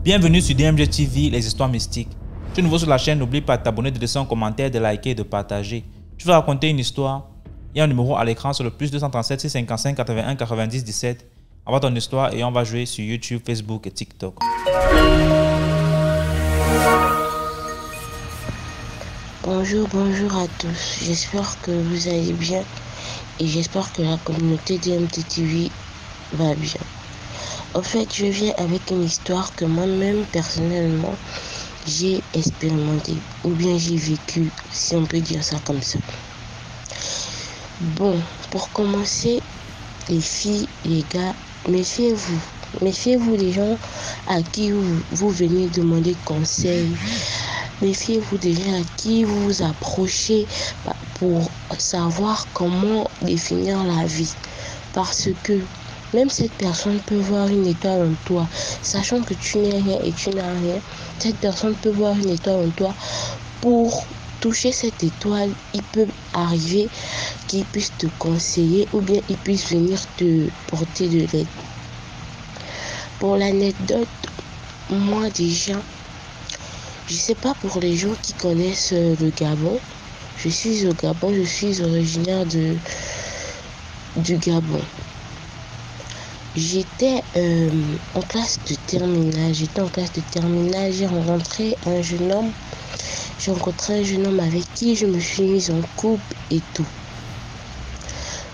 Bienvenue sur DMG TV, les histoires mystiques. Si tu es nouveau sur la chaîne, n'oublie pas de t'abonner, de laisser un commentaire, de liker et de partager. Je vais raconter une histoire. Il y a un numéro à l'écran sur le plus 237 655 81 90 17. Envoie ton histoire et on va jouer sur YouTube, Facebook et TikTok. Bonjour à tous. J'espère que vous allez bien et j'espère que la communauté DMT TV va bien. En fait, je viens avec une histoire que moi-même, personnellement, j'ai expérimenté ou bien j'ai vécu, si on peut dire ça comme ça. Bon, pour commencer, les filles, les gars, méfiez-vous. Méfiez-vous des gens à qui vous venez demander conseil. Méfiez-vous des gens à qui vous vous approchez pour savoir comment définir la vie. Parce que même cette personne peut voir une étoile en toi, sachant que tu n'es rien et tu n'as rien. Cette personne peut voir une étoile en toi. Pour toucher cette étoile, il peut arriver qu'il puisse te conseiller ou bien il puisse venir te porter de l'aide. Pour l'anecdote, moi déjà, je sais pas pour les gens qui connaissent le Gabon. Je suis au Gabon, je suis originaire du Gabon. J'étais en classe de terminale. J'ai rencontré un jeune homme. Avec qui je me suis mise en couple et tout.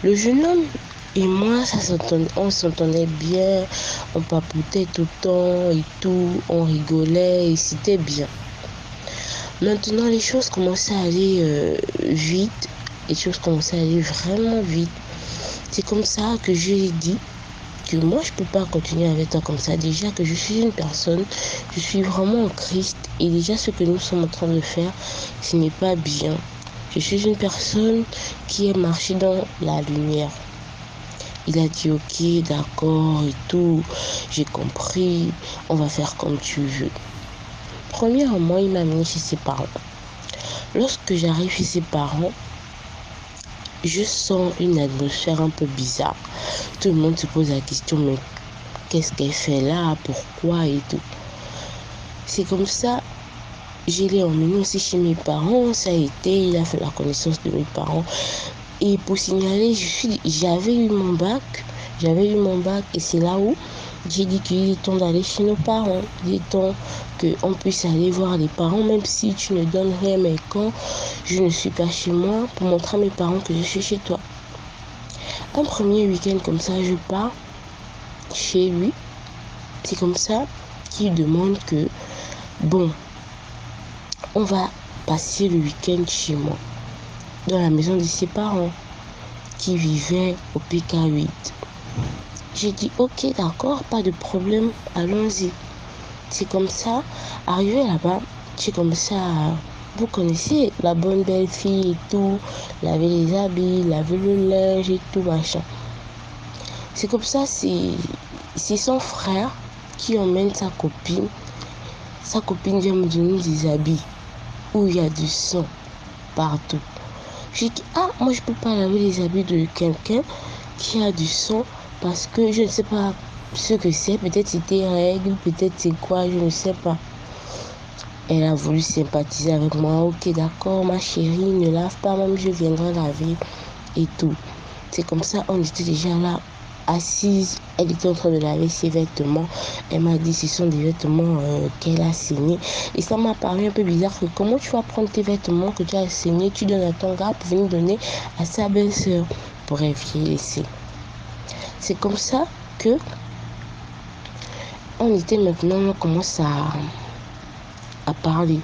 Le jeune homme et moi, on s'entendait bien, on papotait tout le temps et tout, on rigolait et c'était bien. Maintenant, les choses commençaient à aller vite, les choses commençaient à aller vraiment vite. C'est comme ça que je lui ai dit que moi, je peux pas continuer avec toi comme ça. Déjà que je suis une personne, je suis vraiment en Christ et déjà ce que nous sommes en train de faire, ce n'est pas bien. Je suis une personne qui est marchée dans la lumière. Il a dit ok, d'accord et tout, j'ai compris, on va faire comme tu veux. Premièrement, il m'a amené chez ses parents. Lorsque j'arrive chez ses parents, je sens une atmosphère un peu bizarre. Tout le monde se pose la question, mais qu'est-ce qu'elle fait là, pourquoi et tout. C'est comme ça, je l'ai emmené aussi chez mes parents, ça a été, il a fait la connaissance de mes parents. Et pour signaler, j'avais eu mon bac et c'est là où j'ai dit qu'il est temps d'aller chez nos parents. Il est temps qu'on puisse aller voir les parents, même si tu ne donnes rien, mais quand je ne suis pas chez moi, pour montrer à mes parents que je suis chez toi. Un premier week-end comme ça, je pars chez lui. C'est comme ça qu'il demande que, bon, on va passer le week-end chez moi, dans la maison de ses parents, qui vivaient au PK8. J'ai dit ok, d'accord, pas de problème, allons-y. C'est comme ça, arrivé là-bas, c'est comme ça, vous connaissez la bonne belle fille et tout, laver les habits, laver le linge et tout machin. C'est comme ça, c'est son frère qui emmène sa copine. Sa copine vient me donner des habits où il y a du sang partout. J'ai dit moi je peux pas laver les habits de quelqu'un qui a du sang parce que je ne sais pas ce que c'est. Peut-être c'était règle, peut-être c'est quoi, je ne sais pas. Elle a voulu sympathiser avec moi. Ok, d'accord, ma chérie, ne lave pas, même je viendrai laver et tout. C'est comme ça, on était déjà là, assise. Elle était en train de laver ses vêtements. Elle m'a dit ce sont des vêtements qu'elle a saignés. Et ça m'a paru un peu bizarre que comment tu vas prendre tes vêtements que tu as saignés, tu donnes à ton gars pour venir donner à sa belle-sœur. Bref, j'ai laissé. C'est comme ça que on commence à parler.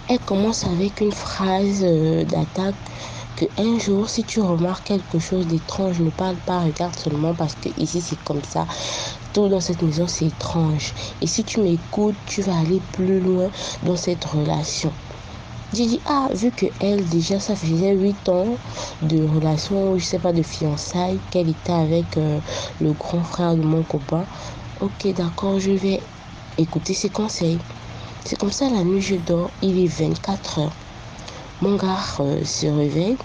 Elle commence avec une phrase d'attaque que un jour, si tu remarques quelque chose d'étrange, ne parle pas, regarde seulement parce que ici c'est comme ça. Tout dans cette maison c'est étrange. Et si tu m'écoutes, tu vas aller plus loin dans cette relation. J'ai dit vu que elle déjà ça faisait 8 ans de relation, je sais pas, de fiançailles, qu'elle était avec le grand frère de mon copain. Ok, d'accord, je vais écouter ses conseils. C'est comme ça, la nuit je dors, il est 24 heures. Mon gars se réveille,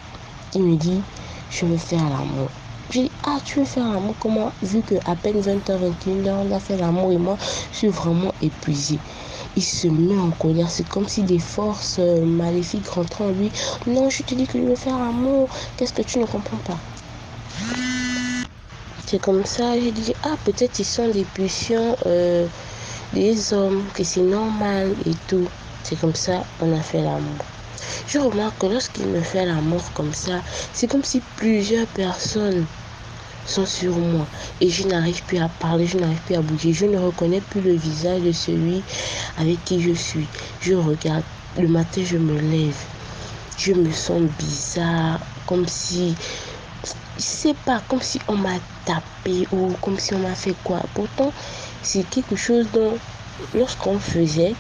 il me dit je veux faire l'amour. J'ai dit, ah, tu veux faire l'amour comment? Vu qu'à peine 20h, 21h, on a fait l'amour et moi, je suis vraiment épuisée. Il se met en colère. C'est comme si des forces maléfiques rentraient en lui. Non, je te dis que je veux faire l'amour. Qu'est-ce que tu ne comprends pas? C'est comme ça, j'ai dit, ah, peut-être ce sont des pulsions des hommes, que c'est normal et tout. C'est comme ça, on a fait l'amour. Je remarque que lorsqu'il me fait l'amour comme ça, c'est comme si plusieurs personnes sont sur moi et je n'arrive plus à parler, je n'arrive plus à bouger, je ne reconnais plus le visage de celui avec qui je suis. Je regarde, le matin je me lève, je me sens bizarre, comme si, je sais pas, comme si on m'a tapé ou comme si on m'a fait quoi. Pourtant, c'est quelque chose dont, lorsqu'on faisait,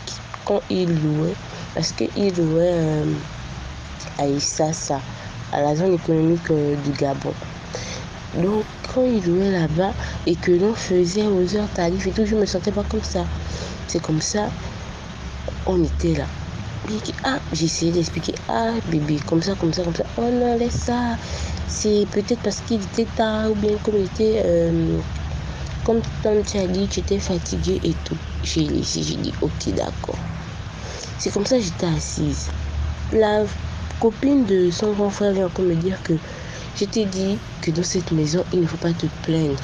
quand il louait, parce qu'il louait à Issassa, à la zone économique du Gabon. Donc, quand il louait là-bas et que l'on faisait aux heures tardives et tout, je me sentais pas comme ça. C'est comme ça, on était là. J'ai essayé d'expliquer, ah bébé, comme ça, comme ça, comme ça. Oh non, laisse ça. C'est peut-être parce qu'il était tard ou bien comme il était, comme tu as dit, tu étais fatigué et tout. J'ai dit, ok, d'accord. C'est comme ça que j'étais assise. La copine de son grand frère vient encore me dire que je t'ai dit que dans cette maison, il ne faut pas te plaindre.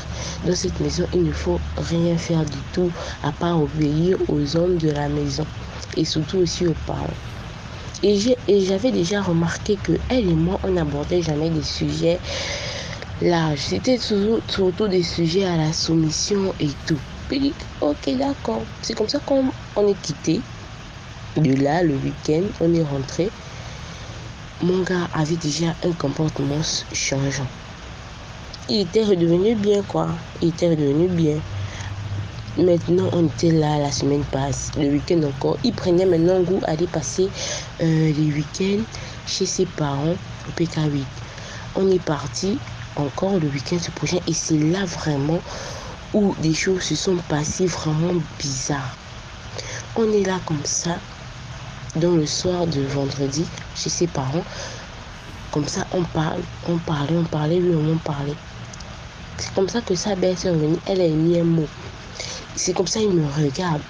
Dans cette maison, il ne faut rien faire du tout à part obéir aux hommes de la maison et surtout aussi aux parents. Et j'avais déjà remarqué que elle et moi, on n'abordait jamais des sujets larges. C'était surtout des sujets à la soumission et tout. Puis ok, d'accord. C'est comme ça qu'on est quitté. De là, le week-end, on est rentré. Mon gars avait déjà un comportement changeant. Il était redevenu bien, quoi. Il était redevenu bien. Maintenant, on était là, la semaine passe, le week-end encore. Il prenait maintenant goût à aller passer les week-ends chez ses parents au PK8. On est parti encore le week-end ce prochain et c'est là vraiment où des choses se sont passées vraiment bizarres. On est là comme ça, dans le soir de vendredi, chez ses parents. Comme ça, on parlait, lui, on parlait. C'est comme ça que sa belle-sœur est venue, elle a mis un mot. C'est comme ça, il me regarde.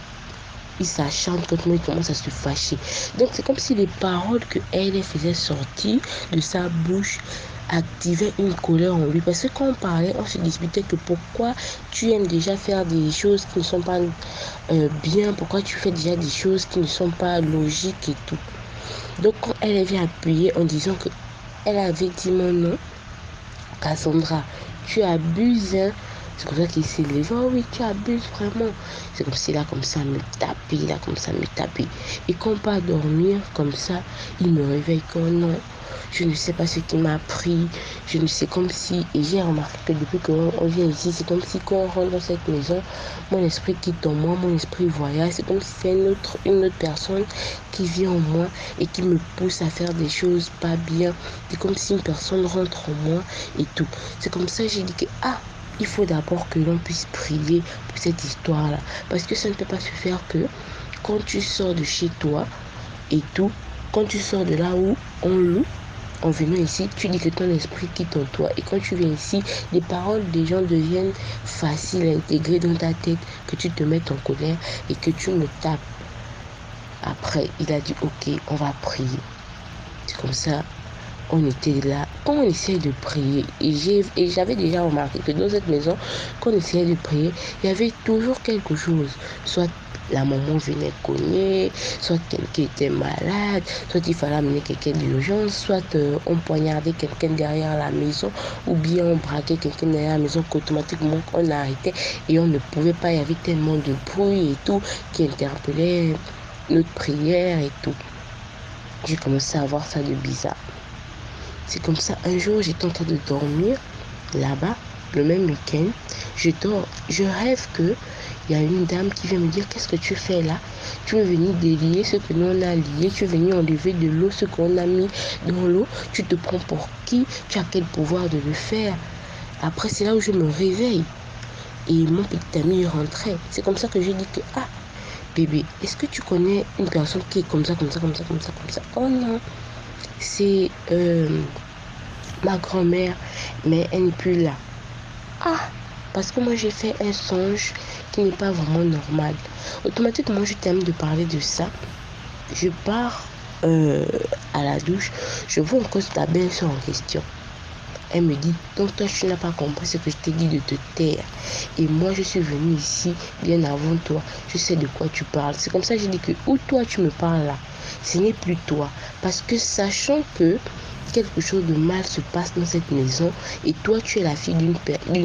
Il s'achante quand il commence à se fâcher. Donc, c'est comme si les paroles qu'elle faisait sortir de sa bouche activaient une colère en lui. Parce que quand on parlait, on se disputait que pourquoi tu aimes déjà faire des choses qui ne sont pas bien, pourquoi tu fais déjà des choses qui ne sont pas logiques et tout. Donc, quand elle vient appuyer en disant que elle avait dit mon nom, Cassandra, tu abuses, hein. C'est comme ça qu'il s'est levé. Oh oui, tu abuses vraiment. C'est comme s'il a comme ça me tapé, il a comme ça me tapé. Et quand on part dormir comme ça, il me réveille comme non. Je ne sais pas ce qui m'a pris. Je ne sais comme si. Et j'ai remarqué que depuis qu'on vient ici, c'est comme si quand on rentre dans cette maison, mon esprit quitte en moi, mon esprit voyage. C'est comme si c'est une autre personne qui vient en moi et qui me pousse à faire des choses pas bien. C'est comme si une personne rentre en moi et tout. C'est comme ça que j'ai dit que il faut d'abord que l'on puisse prier pour cette histoire-là. Parce que ça ne peut pas se faire que quand tu sors de chez toi et tout, quand tu sors de là où on loue, en venant ici, tu dis que ton esprit quitte en toi. Et quand tu viens ici, les paroles des gens deviennent faciles à intégrer dans ta tête, que tu te mettes en colère et que tu me tapes. Après, il a dit, ok, on va prier. C'est comme ça. On était là, quand on essayait de prier, et j'avais déjà remarqué que dans cette maison, quand on essayait de prier, il y avait toujours quelque chose. Soit la maman venait cogner, soit quelqu'un était malade, soit il fallait amener quelqu'un d'urgence, soit on poignardait quelqu'un derrière la maison, ou bien on braquait quelqu'un derrière la maison qu'automatiquement on arrêtait et on ne pouvait pas, il y avait tellement de bruit et tout qui interpellait notre prière et tout. J'ai commencé à voir ça de bizarre. C'est comme ça, un jour, j'étais en train de dormir là-bas, le même week-end. Je dors, je rêve que il y a une dame qui vient me dire, qu'est-ce que tu fais là? Tu es venu délier ce que nous on a lié, tu es venu enlever de l'eau, ce qu'on a mis dans l'eau. Tu te prends pour qui? Tu as quel pouvoir de le faire? Après, c'est là où je me réveille. Et mon petit ami rentrait. C'est comme ça que j'ai dit que, bébé, est-ce que tu connais une personne qui est comme ça, comme ça, comme ça, comme ça, comme ça? Oh non, c'est ma grand-mère, mais elle n'est plus là. ah, parce que moi j'ai fait un songe qui n'est pas vraiment normal. Automatiquement, je termine de parler de ça. Je pars à la douche. Je vois encore ta belle-sœur en question. Elle me dit, donc toi tu n'as pas compris ce que je t'ai dit de te taire. Et moi je suis venue ici bien avant toi. Je sais de quoi tu parles. C'est comme ça que j'ai dit que où toi tu me parles là, ce n'est plus toi. Parce que sachant que quelque chose de mal se passe dans cette maison et toi tu es la fille d'une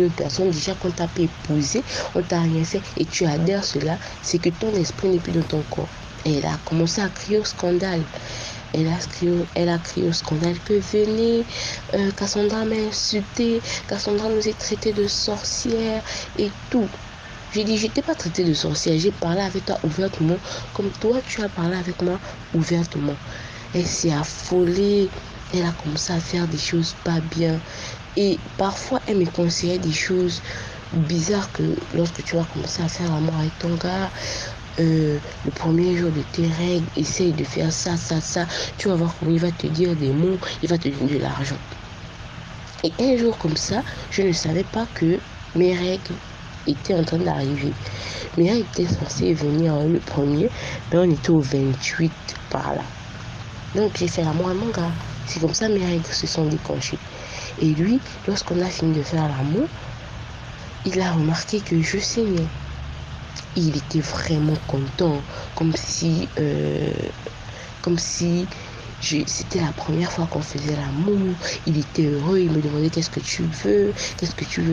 personne déjà qu'on t'a pas épousée, on t'a rien fait et tu adhères cela, c'est que ton esprit n'est plus dans ton corps. Et elle a commencé à crier au scandale. Elle a crié au scandale que venez, Cassandra m'a insulté, Cassandra nous est traité de sorcière et tout. J'ai dit, je t'ai pas traité de sorcière, j'ai parlé avec toi ouvertement, comme toi tu as parlé avec moi ouvertement. Elle s'est affolée, elle a commencé à faire des choses pas bien. Et parfois, elle me conseillait des choses bizarres que lorsque tu vas commencer à faire l'amour avec ton gars, le premier jour de tes règles, essaye de faire ça. Tu vas voir comment il va te dire des mots, il va te donner de l'argent. Et un jour comme ça, je ne savais pas que mes règles étaient en train d'arriver. Mes règles étaient censées venir le premier, mais on était au 28 par là. Donc j'ai fait l'amour à mon gars. C'est comme ça mes règles se sont déclenchées. Et lui, lorsqu'on a fini de faire l'amour, il a remarqué que je saignais. Il était vraiment content, comme si c'était la première fois qu'on faisait l'amour. Il était heureux, il me demandait qu'est-ce que tu veux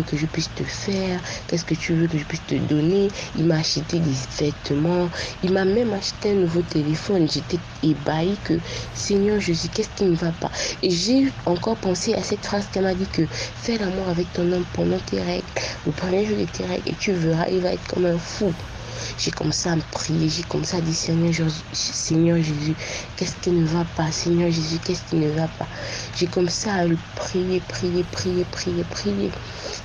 que je puisse te faire, qu'est-ce que tu veux que je puisse te donner. Il m'a acheté des vêtements, il m'a même acheté un nouveau téléphone. J'étais ébahie que Seigneur Jésus, qu'est-ce qui ne va pas? Et j'ai encore pensé à cette phrase qu'elle m'a dit que fais l'amour avec ton homme pendant tes règles, le premier jour de tes règles, et tu verras, il va être comme un fou. J'ai commencé à me prier, j'ai commencé à dire Seigneur Jésus, qu'est-ce qui ne va pas? Seigneur Jésus, qu'est-ce qui ne va pas? J'ai commencé à le prier.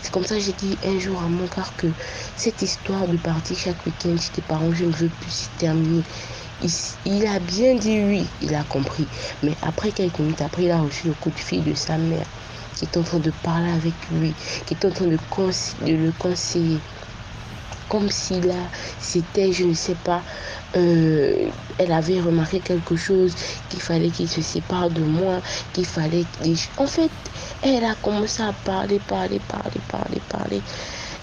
C'est comme ça que j'ai dit un jour à mon frère que cette histoire de partir chaque week-end chez tes parents, je ne veux plus s'y terminer. Il a bien dit oui, il a compris. Mais après quelques minutes, après, il a reçu le coup de fil de sa mère qui est en train de parler avec lui, qui est en train de le conseiller. Comme si là, c'était, je ne sais pas, elle avait remarqué quelque chose, qu'il fallait qu'il se sépare de moi, qu'il fallait... En fait, elle a commencé à parler.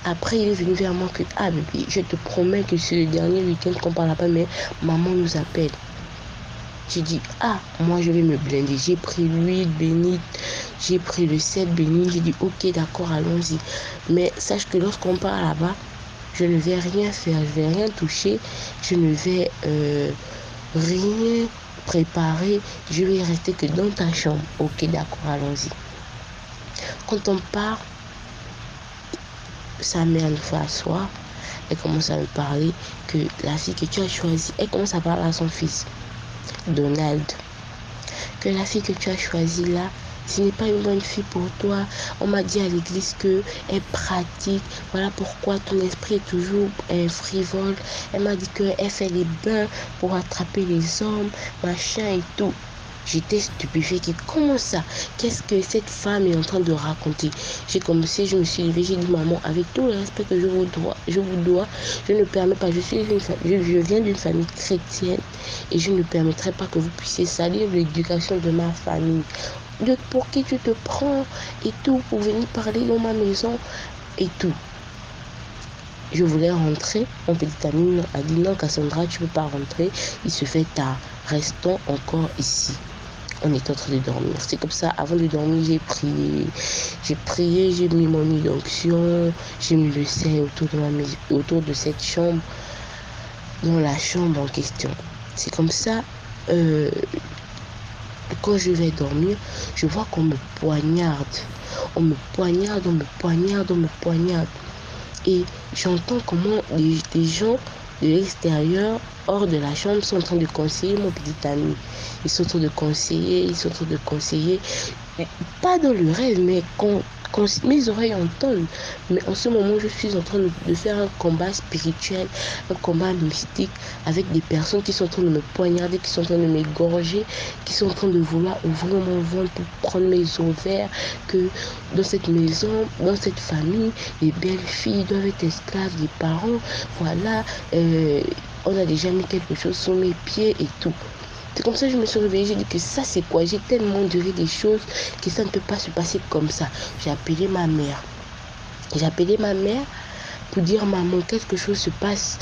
Après, il est venu vers moi que, ah bébé, je te promets que c'est le dernier week-end qu'on parle pas, mais maman nous appelle. J'ai dit, ah, moi je vais me blinder. J'ai pris l'huile bénite, j'ai pris le sel béni, j'ai dit, ok, d'accord, allons-y. Mais sache que lorsqu'on part là-bas, je ne vais rien faire, je ne vais rien toucher, je ne vais rien préparer, je vais rester que dans ta chambre. Ok, d'accord, allons-y. Quand on part, sa mère nous fait asseoir, elle commence à me parler que la fille que tu as choisie, elle commence à parler à son fils, Donald, que la fille que tu as choisie là, ce n'est pas une bonne fille pour toi. On m'a dit à l'église qu'elle pratique. Voilà pourquoi ton esprit est toujours frivole. Elle m'a dit qu'elle fait les bains pour attraper les hommes, machin et tout. J'étais stupéfiée. Comment ça? Qu'est-ce que cette femme est en train de raconter? J'ai commencé, je me suis levée, j'ai dit maman, avec tout le respect que je vous dois, je ne permets pas, je viens d'une famille chrétienne et je ne permettrai pas que vous puissiez salir l'éducation de ma famille. Pour qui tu te prends et tout, pour venir parler dans ma maison et tout. Je voulais rentrer, mon petit ami a dit non Cassandra, tu ne peux pas rentrer, il se fait tard, restons encore ici. On est en train de dormir. C'est comme ça, avant de dormir, j'ai prié, j'ai mis mon huile d'onction, j'ai mis le sel autour de cette chambre, dans la chambre en question. C'est comme ça, quand je vais dormir, je vois qu'on me poignarde. On me poignarde. Et j'entends comment des gens de l'extérieur, hors de la chambre, sont en train de conseiller mon petit ami. Ils sont en train de conseiller. Pas dans le rêve, mais mes oreilles entendent, mais en ce moment, je suis en train de faire un combat spirituel, un combat mystique avec des personnes qui sont en train de me poignarder, qui sont en train de m'égorger, qui sont en train de vouloir ouvrir mon ventre pour prendre mes ovaires, que dans cette maison, dans cette famille, les belles filles doivent être esclaves des parents. Voilà, on a déjà mis quelque chose sous mes pieds et tout. C'est comme ça que je me suis réveillée, j'ai dit que ça c'est quoi? J'ai tellement duré des choses que ça ne peut pas se passer comme ça. J'ai appelé ma mère. J'ai appelé ma mère pour dire maman, quelque chose se passe,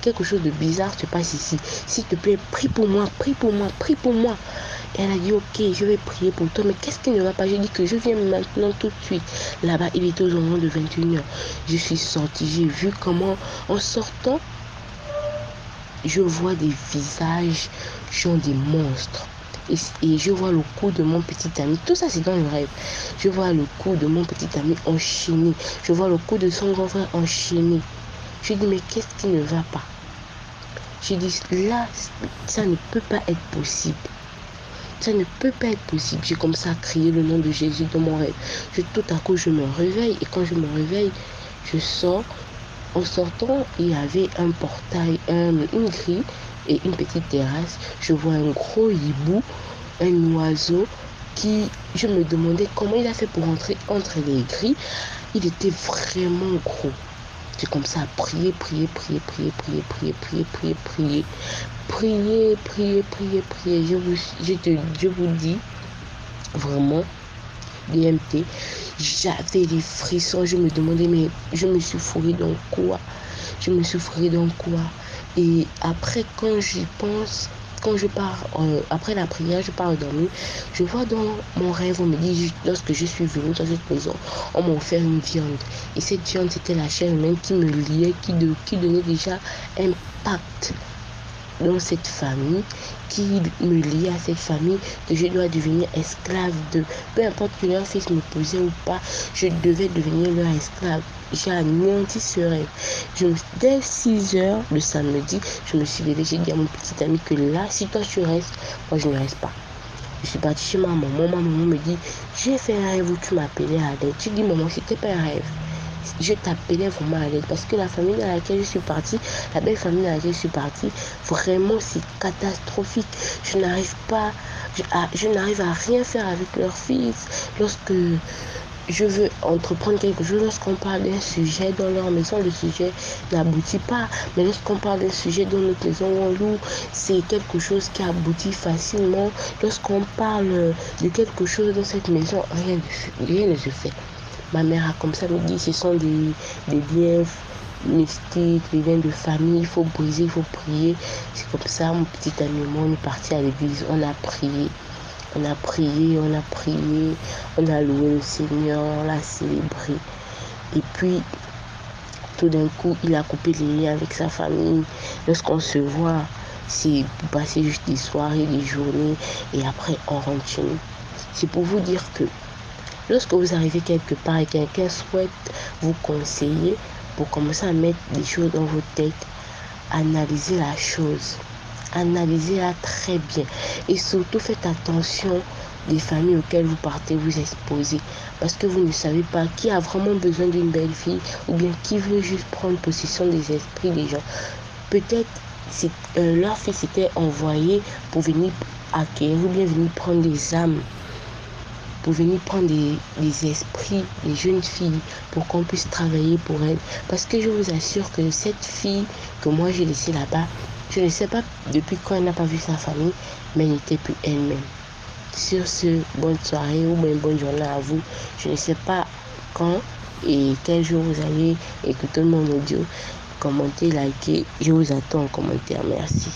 quelque chose de bizarre se passe ici. S'il te plaît, prie pour moi, prie pour moi, prie pour moi. Et elle a dit ok, je vais prier pour toi, mais qu'est-ce qui ne va pas? J'ai dit que je viens maintenant tout de suite. Là-bas, il était aux environs de 21h. Je suis sortie, j'ai vu comment en sortant, je vois des visages, genre des monstres. Et je vois le cou de mon petit ami. Tout ça, c'est dans le rêve. Je vois le cou de mon petit ami enchaîné. Je vois le cou de son grand frère enchaîné. Je dis, mais qu'est-ce qui ne va pas? Je dis, là, ça ne peut pas être possible. Ça ne peut pas être possible. J'ai comme ça crié le nom de Jésus dans mon rêve. Tout à coup, je me réveille. Et quand je me réveille, je sors. En sortant, il y avait un portail, une grille et une petite terrasse. Je vois un gros hibou, un oiseau qui, je me demandais comment il a fait pour entrer entre les grilles. Il était vraiment gros. J'ai comme ça prié, prié, prié, prié, prié, prié, prié, prié, prié, prié, prié, prié, prié. Je vous dis, vraiment, DMT, j'avais des frissons, je me demandais, mais je me suis fourrée dans quoi? Je me suis fourrée dans quoi? Et après, quand j'y pense, quand je pars, après la prière, je pars dormir, je vois dans mon rêve, on me dit, lorsque je suis venue dans cette maison, on m'a offert une viande. Et cette viande, c'était la chair humaine qui me liait, qui donnait déjà un pacte dans cette famille, qui me liait à cette famille, que je dois devenir esclave de, peu importe que leur fils me posait ou pas, je devais devenir leur esclave. J'ai anéanti ce rêve. Dès 6h le samedi, je me suis levée, j'ai dit à mon petit ami que là, si toi tu restes, moi je ne reste pas. Je suis partie chez ma maman. Ma maman me dit, j'ai fait un rêve où tu m'appelais à l'aide. Tu dis, maman, c'était pas un rêve. Je t'appelais vraiment à l'aide parce que la famille dans laquelle je suis partie, la belle famille dans laquelle je suis partie, vraiment c'est catastrophique. Je n'arrive à rien faire avec leur fils. Lorsque je veux entreprendre quelque chose, lorsqu'on parle d'un sujet dans leur maison, le sujet n'aboutit pas. Mais lorsqu'on parle d'un sujet dans notre maison où on loue, c'est quelque chose qui aboutit facilement. Lorsqu'on parle de quelque chose dans cette maison, rien ne se fait. Ma mère a comme ça me dit, ce sont des liens mystiques, des liens de famille, il faut briser, il faut prier. C'est comme ça, mon petit ami et moi, on est parti à l'église, on a prié. On a prié, on a prié, on a loué le Seigneur, on l'a célébré. Et puis, tout d'un coup, il a coupé les liens avec sa famille. Lorsqu'on se voit, c'est pour passer juste des soirées, des journées, et après, on rentre chez nous. C'est pour vous dire que lorsque vous arrivez quelque part et quelqu'un souhaite vous conseiller pour commencer à mettre des choses dans vos têtes, analysez la chose. Analysez-la très bien. Et surtout, faites attention des familles auxquelles vous partez vous exposer. Parce que vous ne savez pas qui a vraiment besoin d'une belle fille ou bien qui veut juste prendre possession des esprits des gens. Peut-être leur fils était envoyé pour venir acquérir ou bien venir prendre des âmes, pour venir prendre des esprits, des jeunes filles, pour qu'on puisse travailler pour elles. Parce que je vous assure que cette fille que moi j'ai laissée là-bas, je ne sais pas depuis quand elle n'a pas vu sa famille, mais elle n'était plus elle-même. Sur ce, bonne soirée ou bien bonne journée à vous. Je ne sais pas quand et quel jour vous allez écouter mon audio. Commentez, likez. Je vous attends en commentaire. Merci.